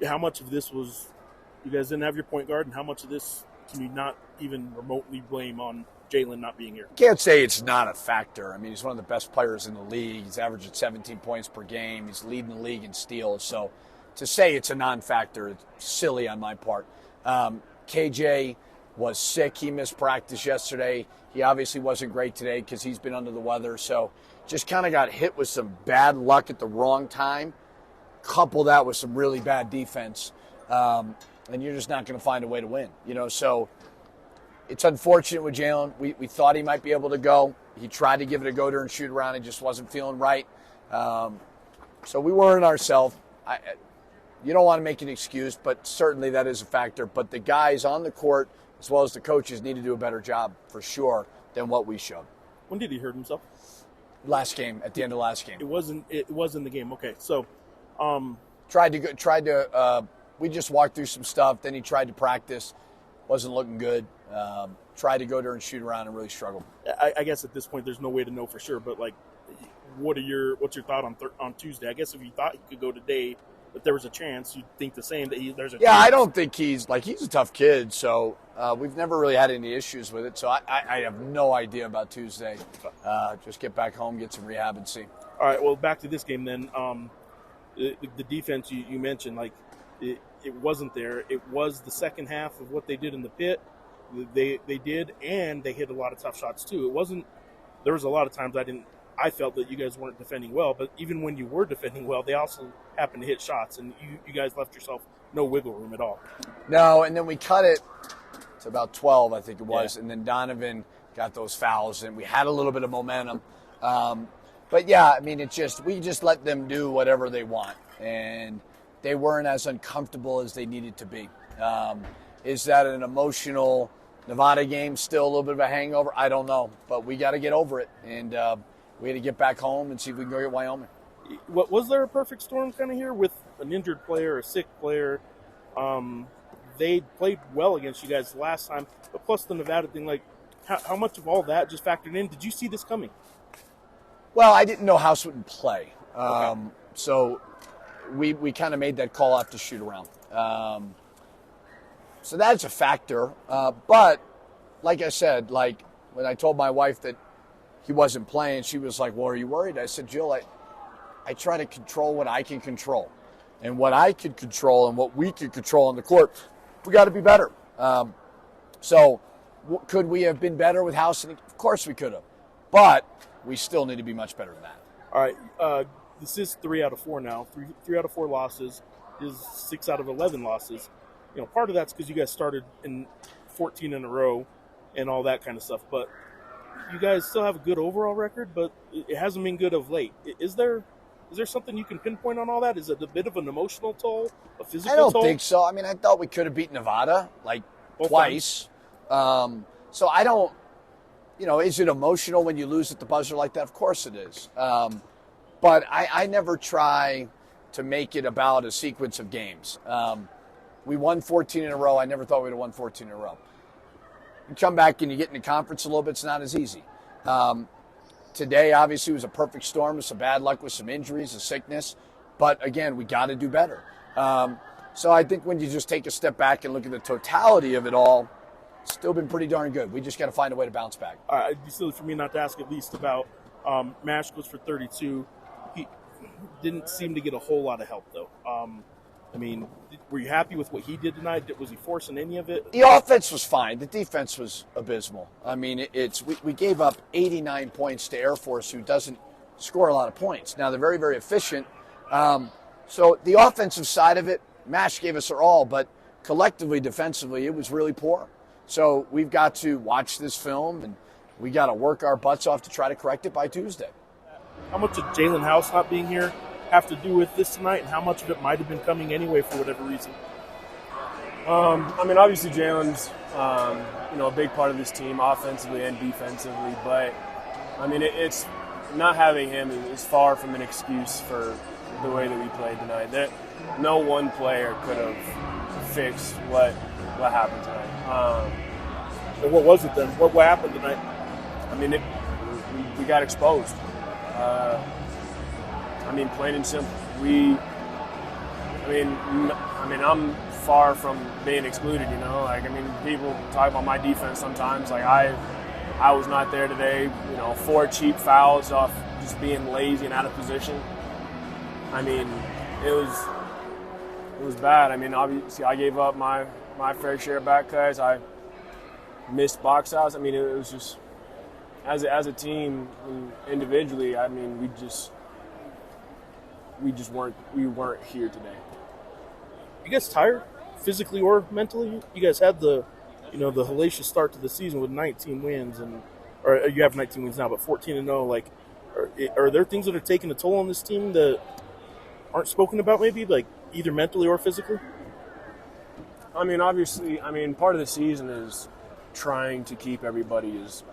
how much of this was you guys didn't have your point guard, and how much of this can you not even remotely blame on Jalen not being here? Can't say it's not a factor. I mean, he's one of the best players in the league. He's averaging 17 points per game. He's leading the league in steals. So to say it's a non-factor, it's silly on my part. KJ was sick. He missed practice yesterday. He obviously wasn't great today because he's been under the weather. So just kind of got hit with some bad luck at the wrong time. Couple that with some really bad defense. And you're just not going to find a way to win. So it's unfortunate with Jalen. We thought he might be able to go. He tried to give it a go during shoot around. He just wasn't feeling right. So we weren't ourselves. You don't want to make an excuse, but certainly that is a factor. But the guys on the court, as well as the coaches, need to do a better job for sure than what we showed. When did he hurt himself? Last game, at the end of last game. It was in the game. Okay, so we just walked through some stuff. Then he tried to practice, wasn't looking good. Tried to go there and shoot around and really struggled. I guess at this point there's no way to know for sure. But like, what's your thought on Tuesday? I guess if you thought he could go today, but there was a chance, you'd think the same. There's a chance. I don't think he's a tough kid. So we've never really had any issues with it. So I have no idea about Tuesday. Just get back home, get some rehab, and see. All right. Well, back to this game then. The defense you mentioned, like it wasn't there. It was the second half of what they did in the pit. They did, and they hit a lot of tough shots too. It wasn't. There was a lot of times I felt that you guys weren't defending well, but even when you were defending well, they also happened to hit shots, and you guys left yourself no wiggle room at all. No, and then we cut it to about 12, I think it was, and then Donovan got those fouls, and we had a little bit of momentum. But yeah, I mean, we just let them do whatever they want, and they weren't as uncomfortable as they needed to be. Is that an emotional Nevada game, still a little bit of a hangover? I don't know, but we got to get over it, and we got to get back home and see if we can go get Wyoming. Was there a perfect storm kind of here with an injured player, a sick player? They played well against you guys last time, but plus the Nevada thing, like how much of all that just factored in? Did you see this coming? Well, I didn't know House wouldn't play, Okay. so we kind of made that call after shoot around. So that's a factor. But like I said, like when I told my wife that he wasn't playing, she was like, well, are you worried? I said, Jill, I try to control what I can control. And what I could control and what we could control on the court, we got to be better. So could we have been better with House? Of course we could have. But we still need to be much better than that. All right. This is 3 out of 4 now. Three out of 4 losses is 6 out of 11 losses. Part of that's because you guys started in 14 in a row and all that kind of stuff. But you guys still have a good overall record, but it hasn't been good of late. Is there something you can pinpoint on all that? Is it a bit of an emotional toll, a physical toll? I don't think so. I mean, I thought we could have beat Nevada Both twice. So I don't, is it emotional when you lose at the buzzer like that? Of course it is. But I never try to make it about a sequence of games. We won 14 in a row. I never thought we'd have won 14 in a row. You come back and you get in the conference a little bit, it's not as easy. Today, obviously, was a perfect storm with some bad luck with some injuries and sickness. But, again, we got to do better. So I think when you just take a step back and look at the totality of it all, it's still been pretty darn good. We just got to find a way to bounce back. It'd be silly for me not to ask at least about Mash goes for 32. He didn't seem to get a whole lot of help, though. I mean, were you happy with what he did tonight? Was he forcing any of it? The offense was fine. The defense was abysmal. I mean, we gave up 89 points to Air Force, who doesn't score a lot of points. Now, they're very, very efficient. So the offensive side of it, Mash gave us our all, but collectively, defensively, it was really poor. So we've got to watch this film, and we got to work our butts off to try to correct it by Tuesday. How much did Jalen House not being here have to do with this tonight, and how much of it might have been coming anyway for whatever reason? I mean, obviously Jalen's, a big part of this team, offensively and defensively. But I mean, it's not having him is far from an excuse for the way that we played tonight. No one player could have fixed what happened tonight. So what was it then? What happened tonight? I mean, we got exposed. I mean, plain and simple. I'm far from being excluded, you know. Like, I mean, people talk about my defense sometimes. Like, I was not there today, you know, 4 cheap fouls off just being lazy and out of position. I mean, it was bad. I mean, obviously, I gave up my fair share of back cuts. I missed box outs. I mean, it was just, as a team, individually, I mean, we weren't here today. You guys tired, physically or mentally? You guys had the hellacious start to the season with 19 wins, or you have 19 wins now, but 14-0. Like, are there things that are taking a toll on this team that aren't spoken about, maybe, like either mentally or physically? I mean, obviously, part of the season is trying to keep everybody as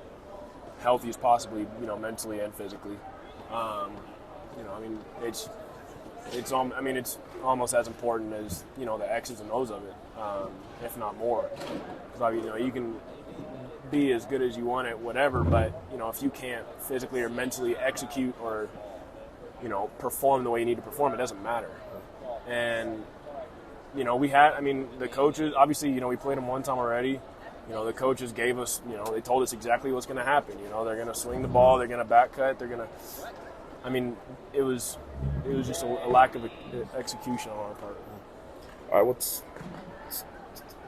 healthy as possibly, you know, mentally and physically. It's almost as important as, you know, the X's and O's of it, if not more. Because, you know, you can be as good as you want at whatever, but, you know, if you can't physically or mentally execute or, you know, perform the way you need to perform, it doesn't matter. And, you know, the coaches, obviously, you know, we played them one time already. You know, the coaches gave us, you know, they told us exactly what's going to happen. You know, they're going to swing the ball, they're going to back cut, it was just a lack of execution on our part. All right,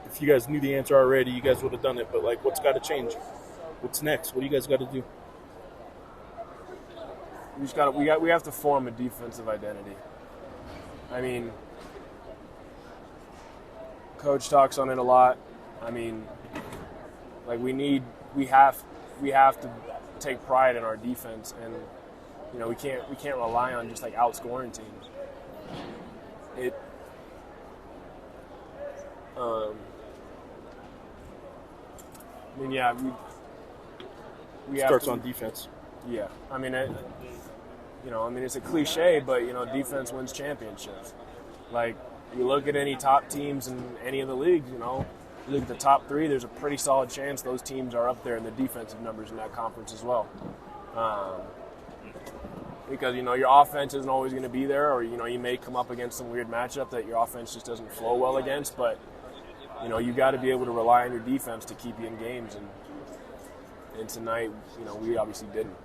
if you guys knew the answer already, you guys would have done it, but, like, what's got to change? What's next? What do you guys got to do? We have to form a defensive identity. I mean, Coach talks on it a lot. I mean, like, we have to take pride in our defense, and, you know, we can't rely on just, like, outscoring teams. We starts on defense. Yeah, I mean, it's a cliche, but, you know, defense wins championships. Like, you look at any top teams in any of the leagues, you know, you look at the top 3, there's a pretty solid chance those teams are up there in the defensive numbers in that conference as well. Because, you know, your offense isn't always going to be there, or, you know, you may come up against some weird matchup that your offense just doesn't flow well against, but, you know, you got to be able to rely on your defense to keep you in games, and tonight, you know, we obviously didn't.